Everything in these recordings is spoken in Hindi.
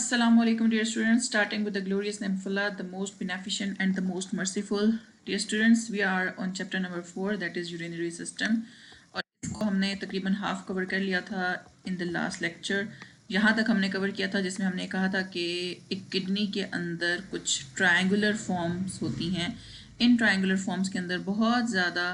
Assalamu alaikum, dear students. Starting with the glorious name of Allah, the most beneficent and the most merciful. Dear students, we are on chapter number 4, that is urinary system. और इसको हमने तकरीबन हाफ कवर कर लिया था इन द लास्ट लेक्चर. यहाँ तक हमने कवर किया था जिसमें हमने कहा था कि एक किडनी के अंदर कुछ ट्रायंगुलर फॉर्म्स होती हैं. इन ट्रायंगुलर फॉर्म्स के अंदर बहुत ज़्यादा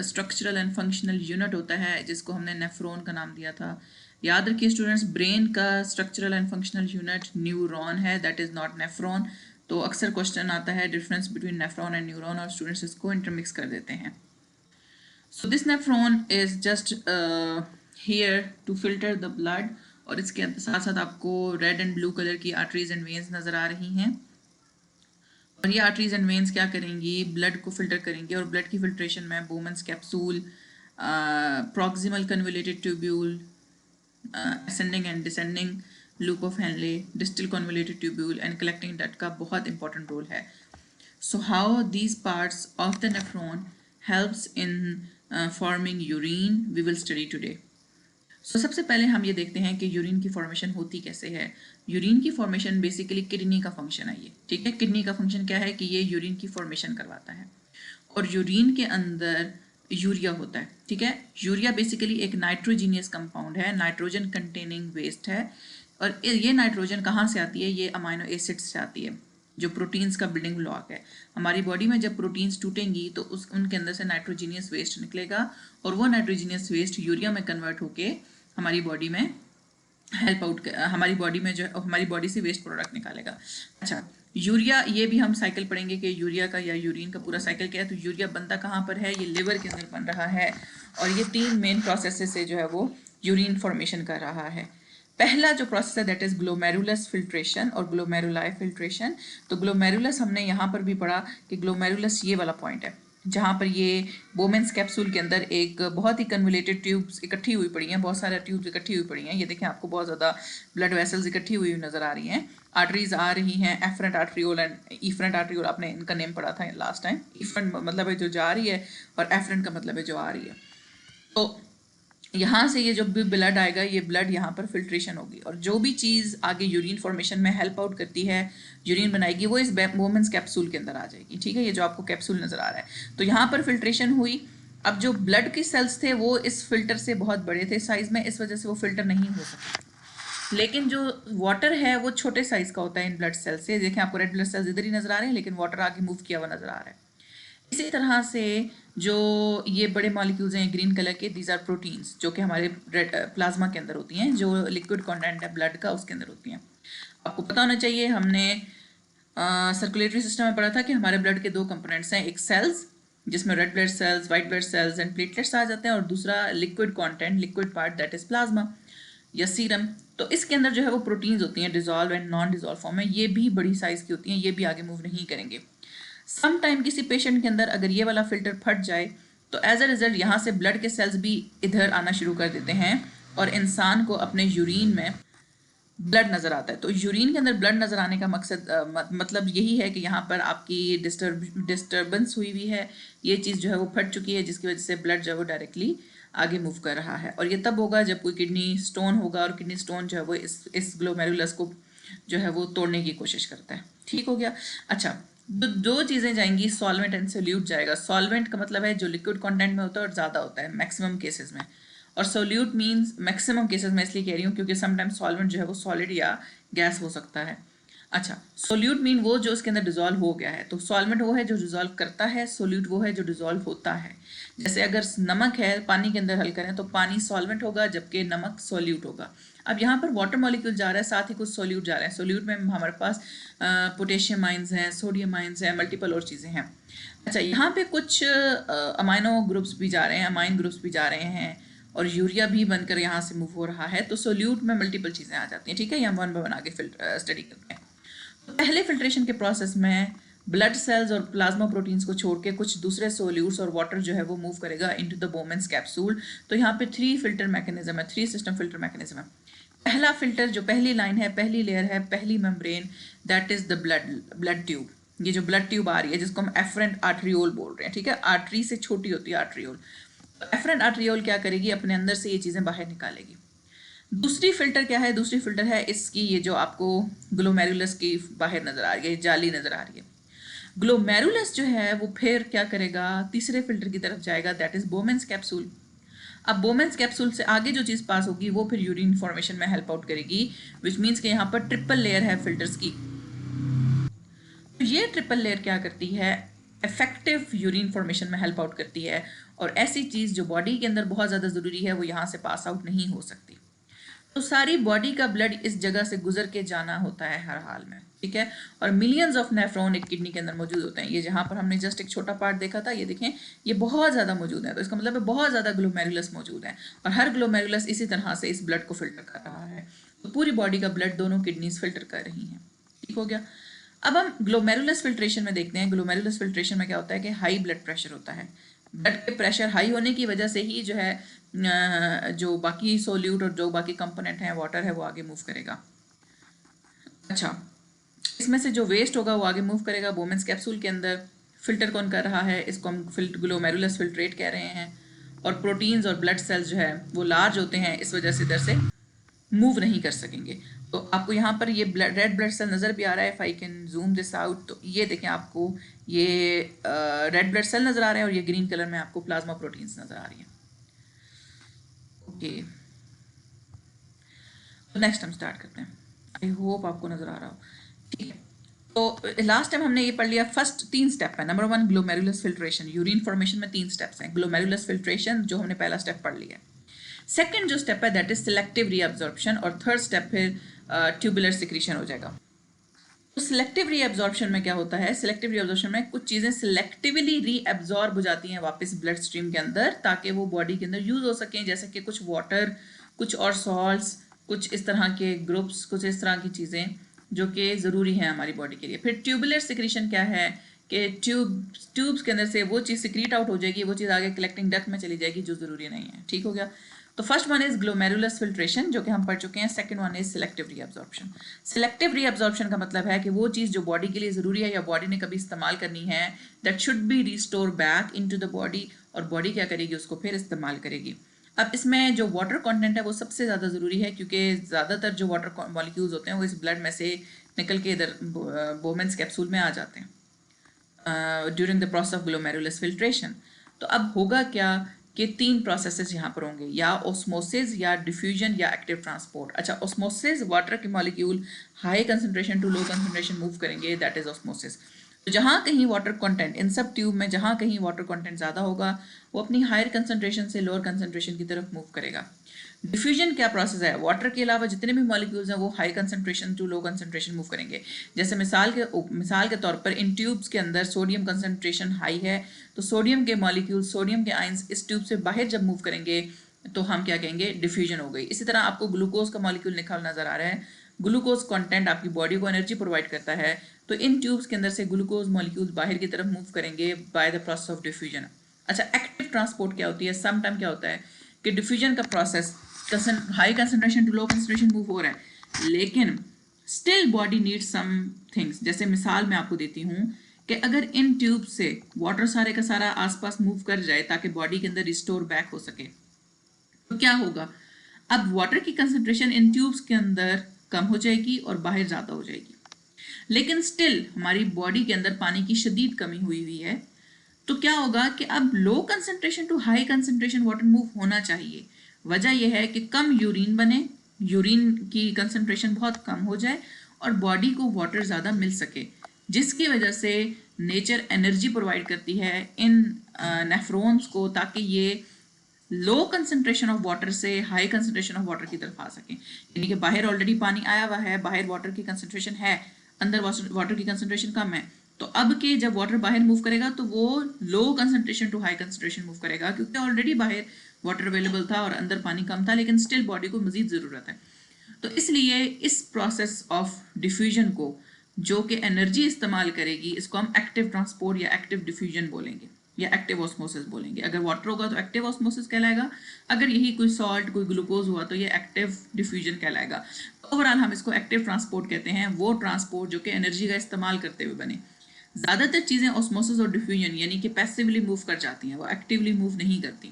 स्ट्रक्चरल एंड फंक्शनल यूनिट होता है जिसको हमने नेफ्रॉन का नाम दिया था. याद रखिए स्टूडेंट्स, ब्रेन का structural and functional unit neuron है, दैट इज़ नॉट नेफ्रॉन. तो अक्सर क्वेश्चन आता है difference between nephron and neuron और स्टूडेंट्स इसको इंटरमिक्स कर देते हैं. So this nephron is just here to filter the blood. और इसके साथ साथ आपको रेड एंड ब्लू कलर की आर्टरीज एंड वेन्स नज़र आ रही हैं. और ये आर्टरीज एंड वेन्स क्या करेंगी? ब्लड को फिल्टर करेंगे. और ब्लड की फिल्ट्रेशन में Bowman's capsule, proximal convoluted tubule, ascending and descending loop of Henle, distal convoluted tubule and collecting duct का बहुत important role है. So how these parts of the nephron helps in forming urine we will study today. So सबसे पहले हम ये देखते हैं कि यूरिन की फॉर्मेशन होती कैसे है. यूरिन की फॉर्मेशन बेसिकली किडनी का फंक्शन है. ये ठीक है, किडनी का फंक्शन क्या है कि ये यूरिन की फॉर्मेशन करवाता है. और यूरिन के अंदर यूरिया होता है. ठीक है, यूरिया बेसिकली एक नाइट्रोजीनियस कंपाउंड है, नाइट्रोजन कंटेनिंग वेस्ट है. और ये नाइट्रोजन कहाँ से आती है? ये अमाइनो एसिड्स से आती है जो प्रोटीन्स का बिल्डिंग ब्लॉक है. हमारी बॉडी में जब प्रोटीन्स टूटेंगी तो उनके अंदर से नाइट्रोजीनियस वेस्ट निकलेगा और वो नाइट्रोजीनियस वेस्ट यूरिया में कन्वर्ट होके हमारी बॉडी में हेल्प आउट, हमारी बॉडी में जो हमारी बॉडी से वेस्ट प्रोडक्ट निकालेगा. अच्छा, यूरिया, ये भी हम साइकिल पढ़ेंगे कि यूरिया का या यूरिन का पूरा साइकिल क्या है. तो यूरिया बनता कहाँ पर है? ये लिवर के अंदर बन रहा है. और ये 3 मेन प्रोसेस से जो है वो यूरिन फॉर्मेशन कर रहा है. पहला जो प्रोसेस है दैट इज ग्लोमेरुलस फिल्ट्रेशन और ग्लोमेरुलाई फिल्ट्रेशन. तो ग्लोमेरुलस हमने यहाँ पर भी पढ़ा कि ग्लोमेरुलस ये वाला पॉइंट है जहाँ पर ये बोमेंस कैप्सूल के अंदर एक बहुत ही कन्वोल्यूटेड ट्यूब्स इकट्ठी हुई पड़ी हैं, बहुत सारे ट्यूब्स इकट्ठी हुई पड़ी हैं. ये देखें, आपको बहुत ज़्यादा ब्लड वेसल्स इकट्ठी हुई नज़र आ रही हैं. आर्टरीज आ रही हैं, afferent arteriole and efferent arteriole. आपने इनका नेम पढ़ा था लास्ट टाइम. इफरेंट मतलब है जो जा रही है और एफरेंट का मतलब है जो आ रही है. तो यहाँ से ये जो भी ब्लड आएगा, ये ब्लड यहाँ पर फिल्ट्रेशन होगी और जो भी चीज़ आगे यूरिन फॉर्मेशन में हेल्प आउट करती है, यूरिन बनाएगी, वो इस वोमेंस कैप्सूल के अंदर आ जाएगी. ठीक है, ये जो आपको कैप्सूल नज़र आ रहा है. तो यहाँ पर फिल्ट्रेशन हुई. अब जो ब्लड के सेल्स थे वो इस फिल्टर से बहुत बड़े थे साइज़ में, इस वजह से वो फिल्टर नहीं हो सके. लेकिन जो वाटर है वो छोटे साइज़ का होता है इन ब्लड सेल्स से. देखें, आपको रेड ब्लड सेल्स इधर ही नज़र आ रहे हैं लेकिन वाटर आगे मूव किया हुआ नज़र आ रहा है. इसी तरह से जो ये बड़े मॉलिक्यूल्स हैं ग्रीन कलर के, दीज आर प्रोटीन्स जो कि हमारे प्लाज्मा के अंदर होती हैं, जो लिक्विड कंटेंट है ब्लड का उसके अंदर होती हैं. आपको पता होना चाहिए, हमने सर्कुलेटरी सिस्टम में पढ़ा था कि हमारे ब्लड के 2 कंपोनेंट्स हैं. एक सेल्स जिसमें red blood cells, white blood cells and platelets आ जाते हैं, और दूसरा liquid content, liquid part, that is plasma या सीरम. तो इसके अंदर जो है वो प्रोटीन्स होती हैं dissolve and non dissolve form में. ये भी बड़ी साइज़ की होती हैं, ये भी आगे मूव नहीं करेंगे. सम टाइम किसी पेशेंट के अंदर अगर ये वाला फिल्टर फट जाए तो एज अ रिजल्ट यहाँ से ब्लड के सेल्स भी इधर आना शुरू कर देते हैं और इंसान को अपने यूरिन में ब्लड नज़र आता है. तो यूरिन के अंदर ब्लड नज़र आने का मकसद मतलब यही है कि यहाँ पर आपकी डिस्टर्बेंस हुई है, ये चीज़ जो है वो फट चुकी है जिसकी वजह से ब्लड जो है वो डायरेक्टली आगे मूव कर रहा है. और ये तब होगा जब कोई किडनी स्टोन होगा और किडनी स्टोन जो है वो इस ग्लोमेरुलस को जो है वो तोड़ने की कोशिश करता है. ठीक हो गया. अच्छा, दो चीज़ें जाएंगी, सॉल्वेंट एंड सोल्यूट जाएगा. सॉल्वेंट का मतलब है जो लिक्विड कंटेंट में होता है और ज़्यादा होता है मैक्सिमम केसेस में, और सोल्यूट मींस मैक्सिमम केसेस में इसलिए कह रही हूँ क्योंकि समटाइम्स सॉल्वेंट जो है वो सॉलिड या गैस हो सकता है. अच्छा, सोल्यूट मीन वो जो उसके अंदर डिजॉल्व हो गया है. तो सॉल्वेंट वो है जो डिजॉल्व करता है, सोल्यूट वो है जो डिजॉल्व होता है. जैसे अगर नमक है, पानी के अंदर हल करें तो पानी सॉल्वेंट होगा जबकि नमक सोल्यूट होगा. अब यहाँ पर वाटर मॉलिक्यूल जा रहा है, साथ ही कुछ सोल्यूट जा रहे हैं. सोल्यूट में हमारे पास पोटेशियम आयंस हैं, सोडियम आयंस हैं, मल्टीपल और चीज़ें हैं. अच्छा, यहाँ पे कुछ अमाइनो ग्रुप्स भी जा रहे हैं, अमाइन ग्रुप्स भी जा रहे हैं और यूरिया भी बनकर यहाँ से मूव हो रहा है. तो सोल्यूट में मल्टीपल चीज़ें आ जाती हैं. ठीक है, ये हम 1 बाय 1 आगे स्टडी करते हैं. तो पहले फिल्ट्रेशन के प्रोसेस में ब्लड सेल्स और प्लाज्मा प्रोटीन्स को छोड़ के कुछ दूसरे सोल्यूट्स और वाटर जो है वो मूव करेगा इनटू द बोमेंस कैप्सूल. तो यहाँ पे 3 फिल्टर मैकेनिज्म है, 3 सिस्टम फिल्टर मैकेनिज्म है. पहला फिल्टर जो पहली लाइन है, पहली लेयर है, पहली membrane, that is the blood tube. ये जो ब्लड ट्यूब आ रही है जिसको हम एफरेंट आर्ट्रियोल बोल रहे हैं. ठीक है, आर्टरी से छोटी होती है आर्ट्रियोल. एफरेंट आर्ट्रियोल क्या करेगी? अपने अंदर से ये चीज़ें बाहर निकालेगी. दूसरी फिल्टर क्या है? दूसरी फिल्टर है इसकी, ये जो आपको ग्लोमेरुलस की बाहर नजर आ रही है, जाली नजर आ रही है। ग्लोमेरुलस जो है वो फिर क्या करेगा? तीसरे फिल्टर की तरफ जाएगा, दैट इज बोमेंस कैप्सूल। अब बोमेंस कैप्सूल से आगे जो चीज़ पास होगी वो फिर यूरिन फॉर्मेशन में हेल्प आउट करेगी, विच मीन्स कि यहाँ पर ट्रिपल लेयर है फिल्टर्स की। तो ये ट्रिपल लेयर क्या करती है? इफेक्टिव यूरिन फॉर्मेशन में हेल्प आउट करती है, और ऐसी चीज़ जो बॉडी के अंदर बहुत ज़्यादा ज़रूरी है वो यहाँ से पास आउट नहीं हो सकती। तो सारी बॉडी का ब्लड इस जगह से गुजर के जाना होता है हर हाल में, ठीक है। और मिलियंस ऑफ नेफ्रॉन एक किडनी के अंदर मौजूद होते हैं। ये जहाँ पर हमने जस्ट एक छोटा पार्ट देखा था, ये देखें, ये बहुत ज़्यादा मौजूद है। तो इसका मतलब है बहुत ज़्यादा ग्लोमेरुलस मौजूद है, और हर ग्लोमेरुलस इसी तरह से इस ब्लड को फिल्टर कर रहा है। तो पूरी बॉडी का ब्लड दोनों किडनीज फिल्टर कर रही हैं, ठीक हो गया। अब हम ग्लोमेरुलस फिल्ट्रेशन में देखते हैं। ग्लोमेरुलस फिल्ट्रेशन में क्या होता है कि हाई ब्लड प्रेशर होता है। ब्लड के प्रेशर हाई होने की वजह से ही जो है जो बाकी सोल्यूट और जो बाकी कंपोनेंट हैं, वाटर है, वो आगे मूव करेगा। अच्छा, इसमें से जो वेस्ट होगा वो आगे मूव करेगा बोमेंस कैप्सूल के अंदर। फिल्टर कौन कर रहा है? इसको हम ग्लोमेरुलस फिल्ट्रेट कह रहे हैं। और प्रोटीन्स और ब्लड सेल्स जो है वो लार्ज होते हैं, इस वजह से इधर से मूव नहीं कर सकेंगे। तो आपको यहाँ पर ये रेड ब्लड सेल नज़र भी आ रहा है, if I can zoom this out. तो ये देखें, आपको ये रेड ब्लड सेल नज़र आ रहे हैं, और ये ग्रीन कलर में आपको प्लाज्मा प्रोटीन्स नज़र आ रही हैं। ओके, तो नेक्स्ट हम स्टार्ट करते हैं। आई होप आपको नज़र आ रहा हो, ठीक है। तो लास्ट टाइम हमने ये पढ़ लिया, फर्स्ट 3 स्टेप है। Number 1 glomerulus filtration, urine formation में 3 स्टेप्स हैं। ग्लोमेरुलस फिल्ट्रेशन जो हमने पहला स्टेप पढ़ लिया है। सेकंड जो स्टेप है दैट इज सिलेक्टिव रीअब्जॉर्प्शन, और थर्ड स्टेप फिर ट्यूबुलर सिक्रीशन हो जाएगा। तो सिलेक्टिव रीअब्जॉर्प्शन में क्या होता है? सिलेक्टिव रीअब्जॉर्प्शन में कुछ चीज़ें सिलेक्टिवली रीअब्जॉर्ब हो जाती हैं वापस ब्लड स्ट्रीम के अंदर, ताकि वो बॉडी के अंदर यूज हो सकें, जैसे कि कुछ वाटर, कुछ और सॉल्ट्स, कुछ इस तरह के ग्रुप्स, कुछ इस तरह की चीज़ें जो कि ज़रूरी हैं हमारी बॉडी के लिए। फिर ट्यूबुलर सिक्रीशन क्या है कि ट्यूब्स के अंदर से वो चीज़ सिक्रीट आउट हो जाएगी, वो चीज़ आगे कलेक्टिंग डक्ट में चली जाएगी जो ज़रूरी नहीं है, ठीक हो गया। तो first one is glomerulus filtration जो कि हम पढ़ चुके हैं। Second one is selective reabsorption. Selective reabsorption का मतलब है कि वो चीज़ जो बॉडी के लिए ज़रूरी है या बॉडी ने कभी इस्तेमाल करनी है, that should be restore back into the body, और बॉडी क्या करेगी? उसको फिर इस्तेमाल करेगी। अब इसमें जो वाटर कंटेंट है वो सबसे ज़्यादा ज़रूरी है, क्योंकि ज़्यादातर जो वाटर मॉलिक्यूल्स होते हैं वो इस ब्लड में से निकल के इधर बोमेंस कैप्सूल में आ जाते हैं during the process of glomerulus filtration. तो अब होगा क्या कि 3 प्रोसेसेस यहाँ पर होंगे, या ऑस्मोसिस, या डिफ्यूजन, या एक्टिव ट्रांसपोर्ट। अच्छा, ऑस्मोसिस, वाटर के molecule high concentration to low concentration move करेंगे, दैट इज ऑस्मोसिस। तो जहाँ कहीं वाटर कंटेंट, इन सब ट्यूब में जहाँ कहीं वाटर कंटेंट ज़्यादा होगा वो अपनी हायर कंसंट्रेशन से लोअर कंसंट्रेशन की तरफ मूव करेगा। डिफ्यूजन क्या प्रोसेस है? वाटर के अलावा जितने भी मॉलिक्यूल्स हैं वो high concentration to low concentration move करेंगे। जैसे मिसाल के तौर पर इन ट्यूब्स के अंदर सोडियम कंसंट्रेशन हाई है, तो सोडियम के मॉलिक्यूल, सोडियम के आयंस इस ट्यूब से बाहर जब मूव करेंगे तो हम क्या कहेंगे? डिफ्यूजन हो गई। इसी तरह आपको ग्लूकोज का मॉलिक्यूल निकल नजर आ रहा है। ग्लूकोज कंटेंट आपकी बॉडी को एनर्जी प्रोवाइड करता है, तो इन ट्यूब्स के अंदर से ग्लूकोज मॉलिक्यूल्स बाहर की तरफ मूव करेंगे by the process of diffusion. अच्छा, एक्टिव ट्रांसपोर्ट क्या होती है? सम टाइम क्या होता है कि डिफ्यूजन का process high concentration to low concentration move हो रहा है, लेकिन still body need some things. जैसे मिसाल मैं आपको देती हूँ कि अगर इन ट्यूब से वाटर सारे का सारा आसपास मूव कर जाए ताकि बॉडी के अंदर रिस्टोर बैक हो सके, तो क्या होगा? अब वाटर की कंसंट्रेशन इन ट्यूब्स के अंदर कम हो जाएगी और बाहर ज़्यादा हो जाएगी, लेकिन स्टिल हमारी बॉडी के अंदर पानी की शदीद कमी हुई हुई है। तो क्या होगा कि अब low concentration to high concentration water move होना चाहिए। वजह यह है कि कम यूरिन बने, यूरिन की कंसंट्रेशन बहुत कम हो जाए और बॉडी को वाटर ज़्यादा मिल सके, जिसकी वजह से नेचर एनर्जी प्रोवाइड करती है इन नेफ्रॉन्स को, ताकि ये लो कंसंट्रेशन ऑफ वाटर से हाई कंसंट्रेशन ऑफ वाटर की तरफ आ सके। यानी कि बाहर ऑलरेडी पानी आया हुआ है, बाहर वाटर की कंसंट्रेशन है, अंदर वाटर की कंसंट्रेशन कम है, तो अब के जब वाटर बाहर मूव करेगा तो वो low concentration to high concentration move करेगा, क्योंकि ऑलरेडी बाहर वाटर अवेलेबल था और अंदर पानी कम था, लेकिन स्टिल बॉडी को मजीद ज़रूरत है। तो इसलिए इस प्रोसेस ऑफ डिफ्यूजन को, जो कि एनर्जी इस्तेमाल करेगी, इसको हम एक्टिव ट्रांसपोर्ट या एक्टिव डिफ्यूजन बोलेंगे या एक्टिव ऑस्मोसिस बोलेंगे। अगर वाटर होगा तो एक्टिव ऑस्मोसिस कहलाएगा, अगर यही कोई सॉल्ट, कोई ग्लूकोज हुआ तो ये एक्टिव डिफ्यूजन कहलाएगा। ओवरऑल हम इसको एक्टिव ट्रांसपोर्ट कहते हैं, वो ट्रांसपोर्ट जो कि एनर्जी का इस्तेमाल करते हुए बने। ज़्यादातर चीज़ें ऑस्मोसिस और डिफ्यूजन यानी कि पैसिवली मूव कर जाती हैं, वो एक्टिवली मूव नहीं करती।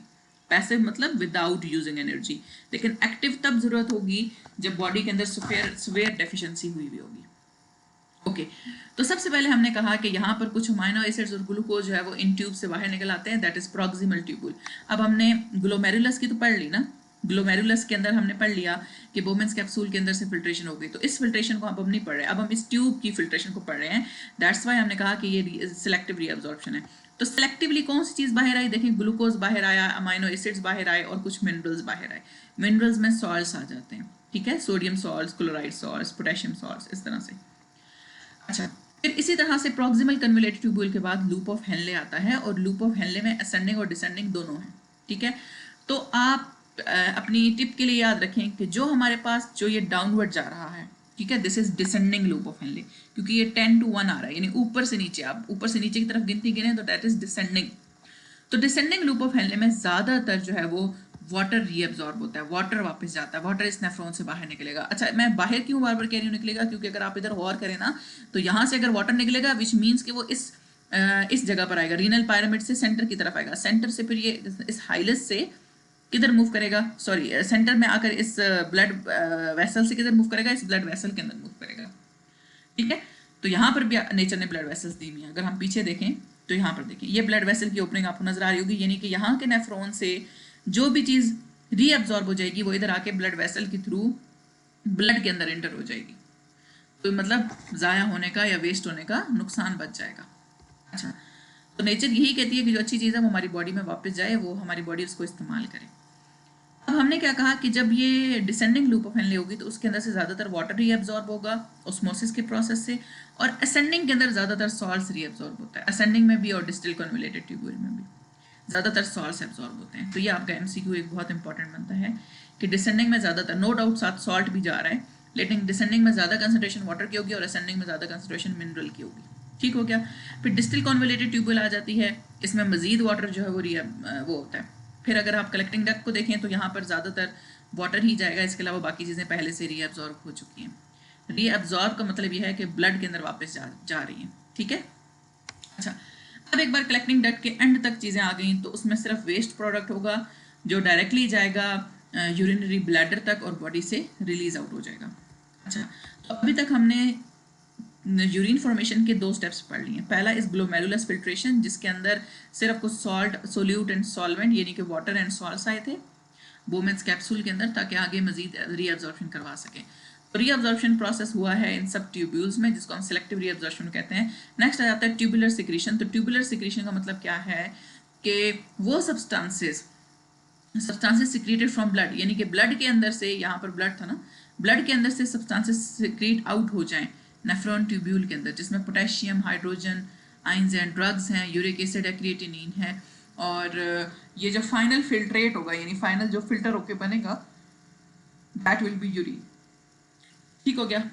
पैसिव मतलब विदाउट यूजिंग एनर्जी, लेकिन एक्टिव तब जरूरत होगी जब बॉडी के अंदर सुवेयर डेफिशिएंसी हुई होगी। ओके तो सबसे पहले हमने कहा कि यहाँ पर कुछ अमाइनो एसिड्स और ग्लूकोज जो है वो इन ट्यूब से बाहर निकल आते हैं, दैट इज प्रॉक्सिमल ट्यूबुल। अब हमने ग्लोमेरुलस की तो पढ़ ली ना, ग्लोमेरुलस के अंदर हमने पढ़ लिया कि बोमेंस कैप्सूल के अंदर से फिल्ट्रेशन हो गई, तो इस फिल्ट्रेशन को अब हम नहीं पढ़ रहे, अब हम इस ट्यूब की फिल्ट्रेशन को पढ़ रहे हैं। दैट्स वाई हमने कहा कि ये सिलेक्टिव रीअब्जॉर्प्शन है। तो सिलेक्टिवली कौन सी चीज़ बाहर आई, देखें ग्लूकोज बाहर आया, अमाइनो एसिड्स बाहर आए और कुछ मिनरल्स बाहर आए। मिनरल्स में सॉल्ट्स आ जाते हैं, ठीक है, sodium salts, chloride salts, potassium salts, इस तरह से। अच्छा फिर इसी तरह से प्रॉक्सिमल कन्वोलेटेड ट्यूब्यूल के बाद लूप ऑफ हेनले आता है, और लूप ऑफ हेनले में असेंडिंग और डिसेंडिंग दोनों हैं, ठीक है। तो आप अपनी टिप के लिए याद रखें कि जो हमारे पास जो ये डाउनवर्ड जा रहा है, ठीक है, this is descending loop of Henle, क्योंकि ये 10 to 1 आ रहा है, यानी ऊपर से नीचे, आप ऊपर से नीचे की तरफ गिनती गिने तो दैट इज डिसेंडिंग। तो डिसेंडिंग लूप ऑफ हेनले में ज़्यादातर जो है वो वाटर रीअब्जॉर्ब होता है, वाटर वापस जाता है, वाटर इस नेफ्रॉन से बाहर निकलेगा। अच्छा मैं बाहर क्यों बार बार कह रही हूँ निकलेगा, क्योंकि अगर आप इधर गौर करें ना तो यहाँ से अगर वाटर निकलेगा विच मीन्स कि वो इस जगह पर आएगा, रीनल पायरामिड से सेंटर की तरफ आएगा, सेंटर से फिर ये इस हाइलस से किधर मूव करेगा, सॉरी सेंटर में आकर इस ब्लड वेसल से किधर मूव करेगा, इस ब्लड वेसल के अंदर मूव करेगा, ठीक है। तो यहाँ पर भी नेचर ने ब्लड वेसल्स दी हुई हैं, अगर हम पीछे देखें तो यहाँ पर देखें ये ब्लड वेसल की ओपनिंग आपको नजर आ रही होगी, यानी कि यहाँ के नेफ्रॉन से जो भी चीज़ रीअब्जॉर्ब हो जाएगी वो इधर आके ब्लड वेसल के थ्रू ब्लड के अंदर एंटर हो जाएगी, तो मतलब ज़ाया होने का या वेस्ट होने का नुकसान बच जाएगा। अच्छा तो नेचर यही कहती है कि जो अच्छी चीज़ है वो हमारी बॉडी में वापस जाए, वो हमारी बॉडी उसको इस्तेमाल करे। अब हमने क्या कहा कि जब ये डिसेंडिंग लूप ऑफ हेनले होगी तो उसके अंदर से ज़्यादातर वाटर रीअब्जॉर्ब होगा ऑस्मोसिस के प्रोसेस से, और असेंडिंग के अंदर ज़्यादातर सॉल्ट्स रीअब्जॉर्ब होता है, असेंडिंग में भी और डिस्टिल कन्वोलेटेड ट्यूब्यूल में भी ज़्यादातर सॉल्ट्स एब्जॉर्ब होते हैं। तो ये आपका एमसीक्यू एक बहुत इंपॉर्टेंट बनता है कि डिसेंडिंग में ज़्यादातर, नो डाउट साथ सॉल्ट भी जा रहा है, लेकिन डिसेंडिंग में ज़्यादा कंसनट्रेशन वाटर की होगी और असेंडिंग में ज़्यादा कंसनट्रेशन मिनरल की होगी, ठीक हो गया। फिर डिस्टिल कन्वोलेटेड ट्यूब्यूल आ जाती है, इसमें मजीद वाटर जो है वो होता है। फिर अगर आप कलेक्टिंग डक्ट को देखें तो यहाँ पर ज़्यादातर वाटर ही जाएगा, इसके अलावा बाकी चीज़ें पहले से रीअब्जॉर्ब हो चुकी हैं। रीअब्जॉर्ब का मतलब यह है कि ब्लड के अंदर वापस जा रही हैं, ठीक है। अच्छा अब एक बार कलेक्टिंग डक्ट के एंड तक चीज़ें आ गई तो उसमें सिर्फ वेस्ट प्रोडक्ट होगा जो डायरेक्टली जाएगा यूरिनरी ब्लैडर तक और बॉडी से रिलीज आउट हो जाएगा। अच्छा तो अभी तक हमने यूरिन फॉर्मेशन के 2 स्टेप्स पढ़ लिए हैं। पहला इस ग्लोमेरुलस फिल्ट्रेशन जिसके अंदर सिर्फ कुछ सॉल्ट, सोल्यूट एंड सॉल्वेंट यानी कि वाटर एंड सॉल्ट्स आए थे बोमेंस कैप्सूल के अंदर, ताकि आगे मजीद रीअब्जॉर्प्शन करवा सकें। तो रीअब्जॉर्प्शन प्रोसेस हुआ है इन सब ट्यूब्यूल्स में, जिसको हम सिलेक्टिव रीअब्जॉर्प्शन कहते हैं। नेक्स्ट आ जाता है ट्यूबुलर सिक्रीशन। तो ट्यूबुलर सिक्रीशन का मतलब क्या है कि वो सब्सटेंसेस सिक्रीटेड फ्रॉम ब्लड, यानी कि ब्लड के अंदर से, यहाँ पर ब्लड था ना, ब्लड के अंदर से सब्सटेंसेस सिक्रीट आउट हो जाएं नेफ्रॉन ट्यूब्यूल के अंदर, जिसमें पोटेशियम, हाइड्रोजन आइंस हैं, ड्रग्स हैं, यूरिक एसिड है, क्रिएटिनिन है, और ये जो फाइनल फिल्ट्रेट होगा यानी फाइनल जो फिल्टर होके बनेगा दैट विल बी यूरिन, ठीक हो गया।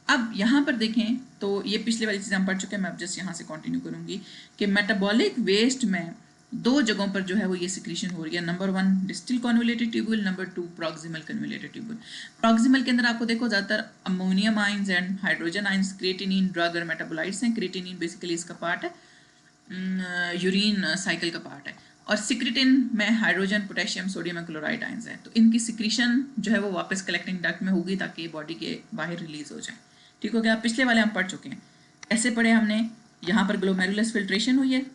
अब यहाँ पर देखें तो ये पिछले वाली चीज़ हम पढ़ चुके हैं, मैं अब जस्ट यहाँ से कंटिन्यू करूँगी कि मेटाबॉलिक वेस्ट में 2 जगहों पर जो है वो ये सिक्रीशन हो रही है। Number 1 distil convoluted tubule, number 2 proximal convoluted tubule. Proximal के अंदर आपको देखो ज़्यादातर ammonium ions and hydrogen ions, creatinine drug और मेटाबोलाइट्स हैं। क्रिएटिनिन बेसिकली इसका पार्ट है, यूरिन साइकिल का पार्ट है, और सिक्रिटिन में हाइड्रोजन, पोटेशियम, सोडियम और क्लोराइड आइंस हैं। तो इनकी सिक्रीशन जो है वो वापस कलेक्टिंग डक्ट में होगी ताकि ये बॉडी के बाहर रिलीज हो जाए, ठीक हो गया। पिछले वाले हम पढ़ चुके हैं, ऐसे पढ़े हमने, यहाँ पर ग्लोमेरुलस फिल्ट्रेशन हुई है,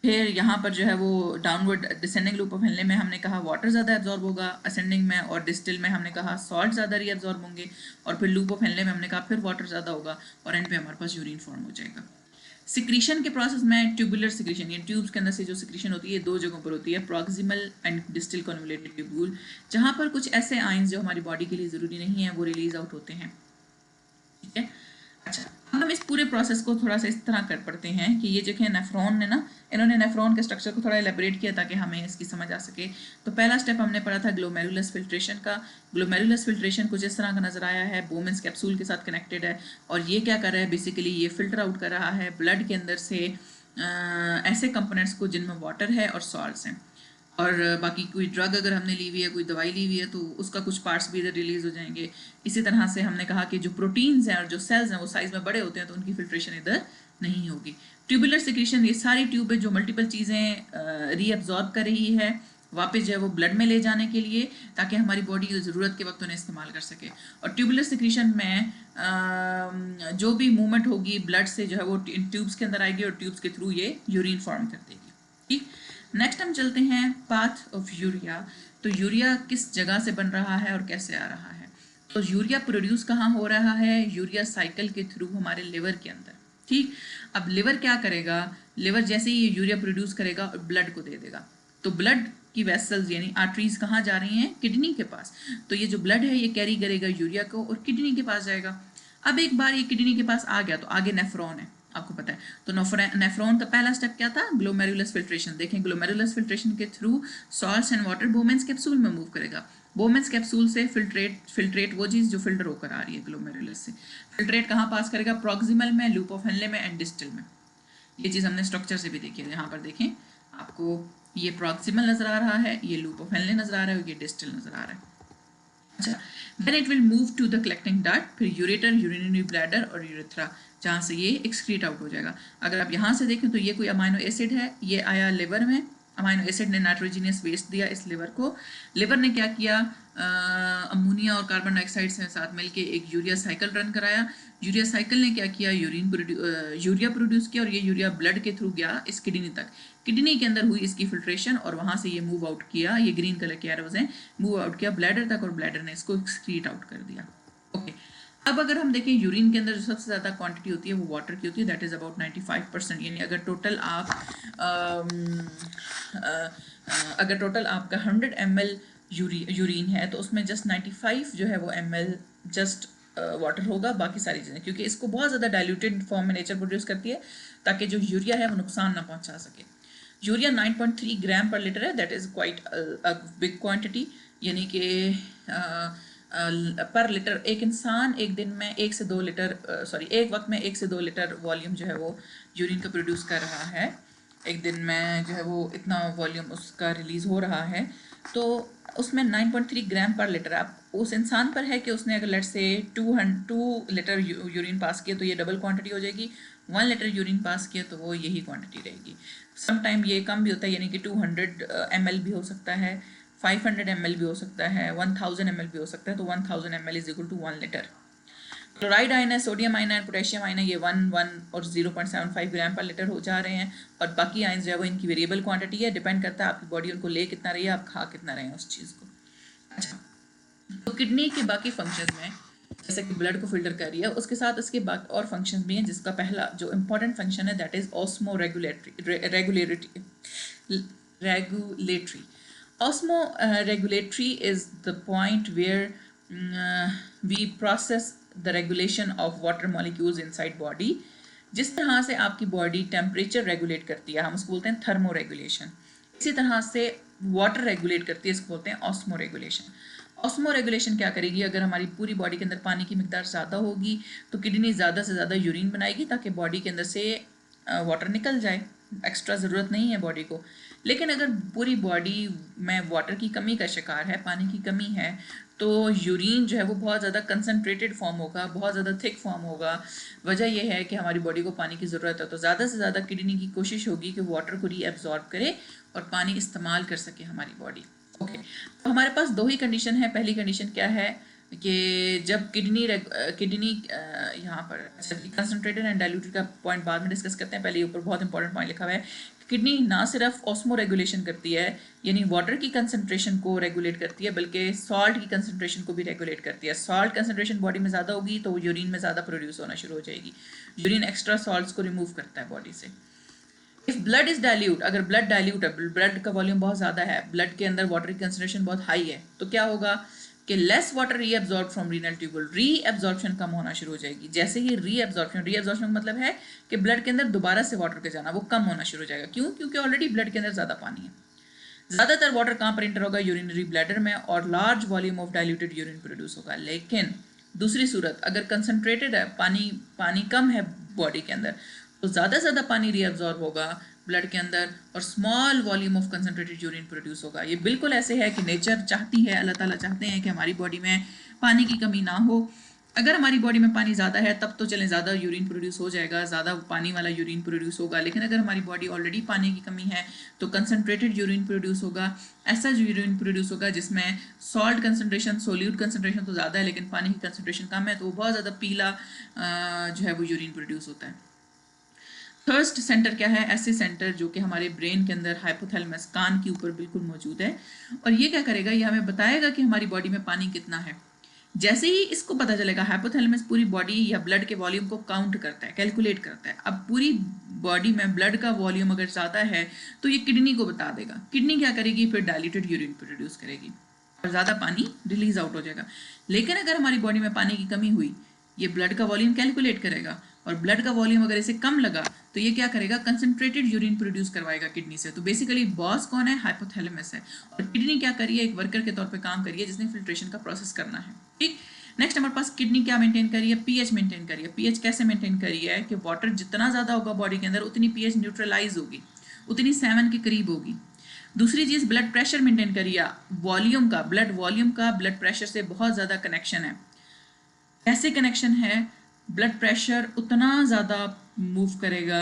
फिर यहाँ पर जो है वो downward descending loop of Henle में हमने कहा वाटर ज़्यादा एब्जॉर्ब होगा, असेंडिंग में और डिस्टिल में हमने कहा सॉल्ट ज़्यादा रीअब्जॉर्ब होंगे, और फिर लूप ऑफ हेनले में हमने कहा फिर वाटर ज़्यादा होगा और एंड पे हमारे पास यूरिन फॉर्म हो जाएगा। सिक्रीशन के प्रोसेस में ट्यूबुलर सिक्रीशन, ये ट्यूब्स के अंदर से जो सिक्रीशन होती है 2 जगहों पर होती है, proximal and distil convoluted tubule, जहाँ पर कुछ ऐसे आइंस जो हमारी बॉडी के लिए ज़रूरी नहीं है वो रिलीज आउट होते हैं, ठीक है। अच्छा अब हम इस पूरे प्रोसेस को थोड़ा सा इस तरह कर पढ़ते हैं कि ये जो है नेफ्रॉन ने ना, इन्होंने नेफ्रॉन के स्ट्रक्चर को थोड़ा एलेबरेट किया ताकि हमें इसकी समझ आ सके। तो पहला स्टेप हमने पढ़ा था ग्लोमेरुलस फिल्ट्रेशन का। ग्लोमेरुलस फिल्ट्रेशन कुछ इस तरह का नजर आया है, बोमेंस कैप्सूल के साथ कनेक्टेड है, और ये क्या कर रहा है, बेसिकली ये फिल्टर आउट कर रहा है ब्लड के अंदर से ऐसे कंपोनेंट्स को जिनमें वाटर है और सॉल्ट्स हैं, और बाकी कोई ड्रग अगर हमने ली हुई है, कोई दवाई ली हुई है तो उसका कुछ पार्ट्स भी इधर रिलीज हो जाएंगे। इसी तरह से हमने कहा कि जो प्रोटीन्स हैं और जो सेल्स हैं वो साइज में बड़े होते हैं तो उनकी फिल्ट्रेशन इधर नहीं होगी। ट्यूबुलर सिक्रीशन, ये सारी ट्यूबें जो मल्टीपल चीज़ें रीअब्जॉर्ब कर रही है वापस जो है वो ब्लड में ले जाने के लिए, ताकि हमारी बॉडी ज़रूरत के वक्त उन्हें इस्तेमाल कर सके। और ट्यूबुलर सिक्रीशन में जो भी मूवमेंट होगी ब्लड से जो है वो इन ट्यूब्स के अंदर आएगी और ट्यूब्स के थ्रू ये यूरिन फॉर्म कर देगी। ठीक, नेक्स्ट हम चलते हैं पाथ ऑफ यूरिया। तो यूरिया किस जगह से बन रहा है और कैसे आ रहा है? तो यूरिया प्रोड्यूस कहाँ हो रहा है? यूरिया साइकिल के थ्रू हमारे लिवर के अंदर। ठीक, अब लिवर क्या करेगा? लिवर जैसे ही ये यूरिया प्रोड्यूस करेगा और ब्लड को दे देगा, तो ब्लड की वेसल्स यानी आर्टरीज कहाँ जा रही हैं? किडनी के पास। तो ये जो ब्लड है ये कैरी करेगा यूरिया को और किडनी के पास जाएगा। अब एक बार ये किडनी के पास आ गया तो आगे नेफ्रॉन है, आपको पता है। तो नेफ्रॉन का पहला स्टेप क्या था? Glomerulus filtration. देखें, ग्लोमेरुलस फिल्ट्रेशन के through salts and water बोमेंस capsule में मूव करेगा। बोमेंस कैप्सूल से फिल्ट्रेट वो चीज़ जो फिल्टर होकर आ रही है ग्लोमेरुलस से, फिल्ट्रेट कहाँ पास करेगा? प्रॉक्सिमल में, लूप ऑफ हेनले में एंड डिस्टल में। ये चीज़ हमने स्ट्रक्चर से भी देखी है। यहाँ पर देखें, आपको ये प्रॉक्सिमल नजर आ रहा है, ये लूप ऑफ हेनले नजर आ रहा है और ये डिस्टल नजर आ रहा है। अच्छा, then it will move to the collecting duct, फिर यूरेटर, यूरिनरी ब्लैडर और यूरेथ्रा, जहाँ से ये एक्सक्रीट आउट हो जाएगा। अगर आप यहाँ से देखें तो ये कोई अमाइनो एसिड है, ये आया लिवर में, अमाइनो एसिड ने नाइट्रोजीनियस वेस्ट दिया इस लिवर को। लिवर ने क्या किया? अमोनिया और कार्बन डाइऑक्साइड से साथ मिलके एक यूरिया साइकिल रन कराया। यूरिया साइकिल ने क्या किया? यूरिया प्रोड्यूस किया और ये यूरिया ब्लड के थ्रू गया इस किडनी तक। किडनी के अंदर हुई इसकी फिल्ट्रेशन और वहाँ से ये मूव आउट किया, ये ग्रीन कलर के एरोज हैं, मूव आउट किया ब्लैडर तक और ब्लैडर ने इसको एक्सक्रीट आउट कर दिया। ओके, अब अगर हम देखें यूरिन के अंदर जो सबसे ज़्यादा क्वांटिटी होती है वो वाटर की होती है, दैट इज़ अबाउट 95%। यानी अगर टोटल आपका 100 ml यूरिन है तो उसमें जस्ट 95 जो है वो ml जस्ट वाटर होगा, बाकी सारी चीज़ें, क्योंकि इसको बहुत ज़्यादा डाइल्यूटेड फॉर्म में नेचर प्रोड्यूस करती है ताकि जो यूरिया है वो नुकसान ना पहुंचा सके। यूरिया 9.3 ग्राम पर लीटर है, that is quite a big quantity. यानी कि पर लीटर एक इंसान एक दिन में 1 से 2 लीटर एक वक्त में 1 से 2 लीटर वॉल्यूम जो है वो यूरिन का प्रोड्यूस कर रहा है। एक दिन में जो है वो इतना वॉल्यूम उसका रिलीज़ हो रहा है। तो उसमें 9.3 ग्राम पर लीटर आप उस इंसान पर है कि उसने अगर लेट से 2 लीटर यूरिन पास किया तो ये डबल क्वांटिटी हो जाएगी। 1 लीटर यूरिन पास किया तो वो यही क्वांटिटी रहेगी। सम टाइम ये कम भी होता है, यानी कि 200 ml भी हो सकता है, 500 ml भी हो सकता है, 1000 ml भी हो सकता है। तो 1000 ml is equal to 1 litre. Chloride ion है, सोडियम आयन है, पोटेशियम आयन है, ये 1 और 0.75 ग्राम पर लीटर हो जा रहे हैं। और बाकी आयन जो है वो इनकी वेरिएबल क्वांटिटी है, डिपेंड करता है आपकी बॉडी उनको ले कितना रही है, आप खा कितना रहे हैं उस चीज़ को। अच्छा, तो किडनी के बाकी फंक्शंस में जैसे कि ब्लड को फिल्टर कर रही है, उसके साथ इसके बाद और फंक्शंस भी हैं, जिसका पहला जो इम्पोर्टेंट फंक्शन है that is osmo regulatory. Osmo regulatory is the point where we process the regulation of water molecules inside body. जिस तरह से आपकी बॉडी टेम्परेचर रेगुलेट करती है, हम उसको बोलते हैं थर्मो रेगुलेशन, इसी तरह से वाटर रेगुलेट करती है, इसको बोलते हैं ऑस्मो रेगुलेशन। ऑस्मो रेगुलेशन क्या करेगी? अगर हमारी पूरी बॉडी के अंदर पानी की मिकदार ज़्यादा होगी तो किडनी ज़्यादा से ज़्यादा यूरिन बनाएगी ताकि बॉडी के अंदर से वाटर निकल जाए, एक्स्ट्रा ज़रूरत नहीं है बॉडी को। लेकिन अगर पूरी बॉडी में वाटर की कमी का शिकार है, पानी की कमी है, तो यूरिन जो है वो बहुत ज़्यादा कंसनट्रेटेड फॉर्म होगा, बहुत ज़्यादा थिक फॉर्म होगा। वजह यह है कि हमारी बॉडी को पानी की ज़रूरत है, तो ज़्यादा से ज़्यादा किडनी की कोशिश होगी कि वाटर को रीअब्जॉर्ब करे और पानी इस्तेमाल कर सके हमारी बॉडी। ओके, तो हमारे पास दो ही कंडीशन है। पहली कंडीशन क्या है कि जब किडनी यहाँ पर कंसनट्रेटेड एंड डाइल्यूटेड का पॉइंट बाद में डिस्कस करते हैं, पहले ऊपर बहुत इंपॉर्टेंट पॉइंट लिखा हुआ है। किडनी ना सिर्फ ऑस्मो रेगुलेशन करती है, यानी वाटर की कंसनट्रेशन को रेगुलेट करती है, बल्कि सॉल्ट की कंसनट्रेशन को भी रेगुलेट करती है। सॉल्ट कंसनट्रेशन बॉडी में ज़्यादा होगी तो यूरिन में ज़्यादा प्रोड्यूस होना शुरू हो जाएगी। यूरिन एक्स्ट्रा सॉल्ट्स को रिमूव करता है बॉडी से। इफ ब्लड इज डाइल्यूट, अगर ब्लड डाइल्यूट है, ब्लड का वॉल्यूम बहुत ज़्यादा है, ब्लड के अंदर वाटर की कंसनट्रेशन बहुत हाई है, तो क्या होगा कि less water reabsorb from renal tubule, reabsorption कम होना शुरू हो जाएगी। जैसे ही रीअब्जॉर्प्शन का मतलब है कि ब्लड के अंदर दोबारा से वाटर के जाना वो कम होना शुरू हो जाएगा। क्यों? क्योंकि ऑलरेडी ब्लड के अंदर ज़्यादा पानी है। ज़्यादातर वाटर कहाँ पर इंटर होगा? यूरिनरी ब्लैडर में, और large volume of diluted urine produce होगा। लेकिन दूसरी सूरत, अगर कंसनट्रेटेड है, पानी कम है बॉडी के अंदर, तो ज़्यादा से ज़्यादा पानी रीअब्जॉर्ब होगा ब्लड के अंदर और small volume of concentrated urine produce होगा। ये बिल्कुल ऐसे है कि नेचर चाहती है, अल्लाह ताला चाहते हैं कि हमारी बॉडी में पानी की कमी ना हो, अगर हमारी बॉडी में पानी ज़्यादा है तब तो चलें ज़्यादा यूरिन प्रोड्यूस हो जाएगा, ज़्यादा पानी वाला यूरिन प्रोड्यूस होगा। लेकिन अगर हमारी बॉडी ऑलरेडी पानी की कमी है तो कंसनट्रेटेड यूरिन प्रोड्यूस होगा, ऐसा यूरिन प्रोड्यूस होगा जिसमें सॉल्ट कंसनट्रेशन, सोल्यूट कंसनट्रेशन तो ज़्यादा है लेकिन पानी की कंसनट्रेशन कम है, तो वो बहुत ज़्यादा पीला जो है वो यूरिन प्रोड्यूस होता है। थर्स्ट सेंटर क्या है? ऐसे सेंटर जो कि हमारे ब्रेन के अंदर हाइपोथैलेमस, कान के ऊपर बिल्कुल मौजूद है, और ये क्या करेगा? ये हमें बताएगा कि हमारी बॉडी में पानी कितना है। जैसे ही इसको पता चलेगा, हाइपोथैलेमस पूरी बॉडी या ब्लड के वॉल्यूम को काउंट करता है, कैलकुलेट करता है। अब पूरी बॉडी में ब्लड का वॉल्यूम अगर ज़्यादा है तो ये किडनी को बता देगा। किडनी क्या करेगी? फिर डाइल्यूटेड यूरिन प्रोड्यूस करेगी और ज़्यादा पानी रिलीज आउट हो जाएगा। लेकिन अगर हमारी बॉडी में पानी की कमी हुई, ये ब्लड का वॉल्यूम कैलकुलेट करेगा, और ब्लड का वॉल्यूम अगर इसे कम लगा तो ये क्या करेगा? कंसंट्रेटेड यूरिन प्रोड्यूस करवाएगा किडनी से। तो बेसिकली बॉस कौन है? हाइपोथैलेमस है। और किडनी क्या करिए? एक वर्कर के तौर पे काम करिए जिसने फिल्ट्रेशन का प्रोसेस करना है। ठीक, नेक्स्ट हमारे पास किडनी क्या मेंटेन करिए? पीएच मेंटेन करिए। पीएच कैसे मेंटेन करिए? कि वाटर जितना ज़्यादा होगा बॉडी के अंदर उतनी पीएच न्यूट्रलाइज होगी, उतनी 7 के करीब होगी। दूसरी चीज़, ब्लड प्रेशर मेंटेन करिए। वॉल्यूम का, ब्लड वॉल्यूम का ब्लड प्रेशर से बहुत ज़्यादा कनेक्शन है। ऐसे कनेक्शन है, ब्लड प्रेशर उतना ज़्यादा मूव करेगा